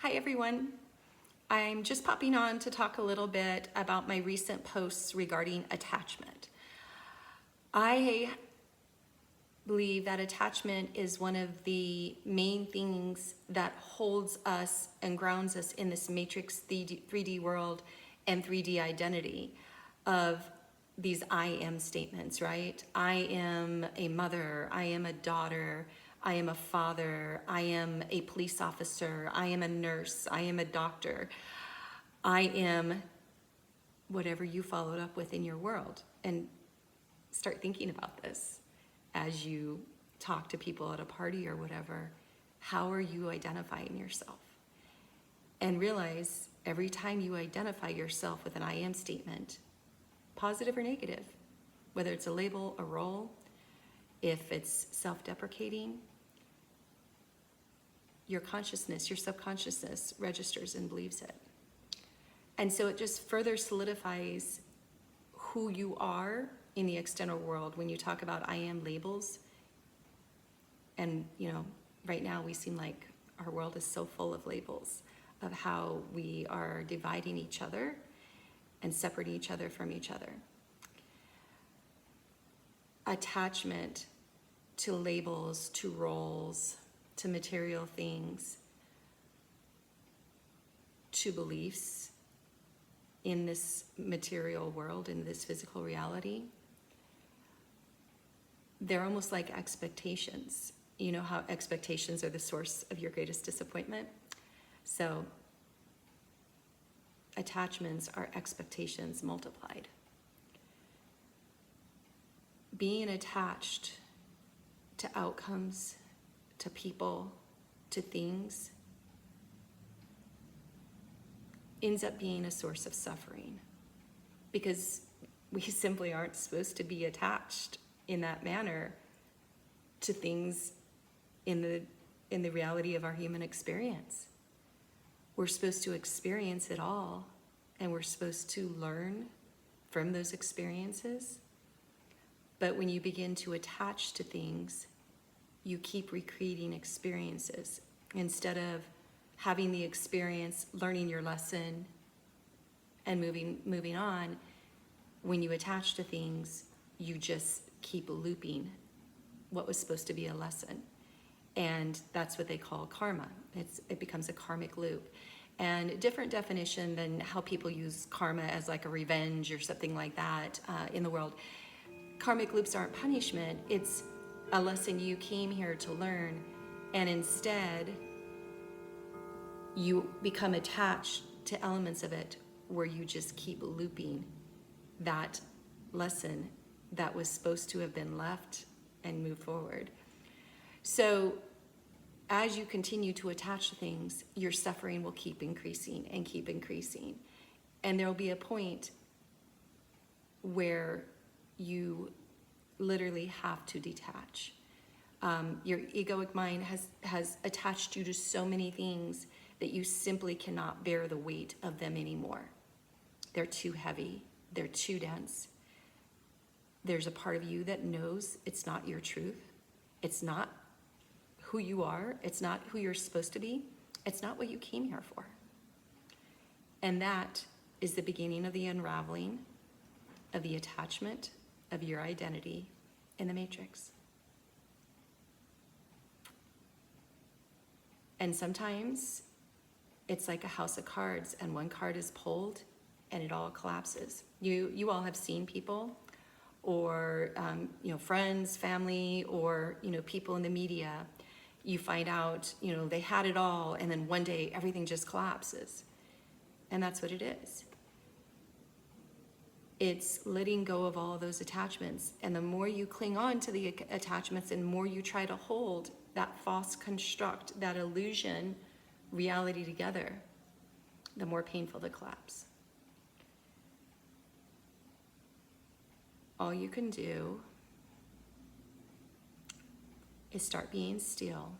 Hi everyone. I'm just popping on to talk a little bit about my recent posts regarding attachment. I believe that attachment is one of the main things that holds us and grounds us in this matrix 3D world and 3D identity of these I am statements, right? I am a mother, I am a daughter, I am a father, I am a police officer, I am a nurse, I am a doctor. I am whatever you followed up with in your world. And start thinking about this as you talk to people at a party or whatever. How are you identifying yourself? And realize every time you identify yourself with an I am statement, positive or negative, whether it's a label, a role, if it's self-deprecating, your consciousness, your subconsciousness registers and believes it. And so it just further solidifies who you are in the external world when you talk about I am labels. And, right now we seem like our world is so full of labels of how we are dividing each other and separating each other from each other. Attachment to labels, to roles, to material things, to beliefs in this material world, in this physical reality, they're almost like expectations. You know how expectations are the source of your greatest disappointment? So attachments are expectations multiplied. Being attached to outcomes, to people, to things, ends up being a source of suffering because we simply aren't supposed to be attached in that manner to things in the reality of our human experience. We're supposed to experience it all, and we're supposed to learn from those experiences. But when you begin to attach to things, you keep recreating experiences instead of having the experience, learning your lesson, and moving on. When you attach to things, you just keep looping what was supposed to be a lesson. And that's what they call karma. It becomes a karmic loop. And a different definition than how people use karma as like a revenge or something like that in the world. Karmic loops aren't punishment. It's a lesson you came here to learn, and instead you become attached to elements of it where you just keep looping that lesson that was supposed to have been left and move forward. So as you continue to attach to things, your suffering will keep increasing and keep increasing. And there will be a point where you literally have to detach. Your egoic mind has attached you to so many things that you simply cannot bear the weight of them anymore. They're too heavy. They're too dense. There's a part of you that knows it's not your truth. It's not who you are. It's not who you're supposed to be. It's not what you came here for. And that is the beginning of the unraveling of the attachment of your identity in the matrix. And sometimes it's like a house of cards, and one card is pulled and it all collapses. You all have seen people or friends, family, or people in the media. You find out they had it all, and then one day everything just collapses. And that's what it is. It's letting go of all of those attachments. And the more you cling on to the attachments and more you try to hold that false construct, that illusion reality together, the more painful the collapse. All you can do is start being still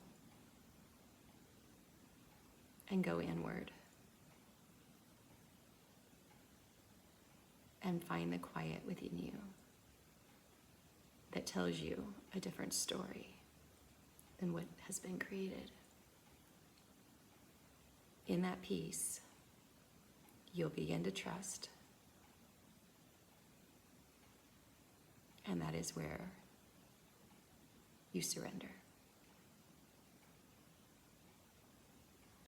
and go inward. And find the quiet within you that tells you a different story than what has been created. in that peace, you'll begin to trust. And that is where you surrender.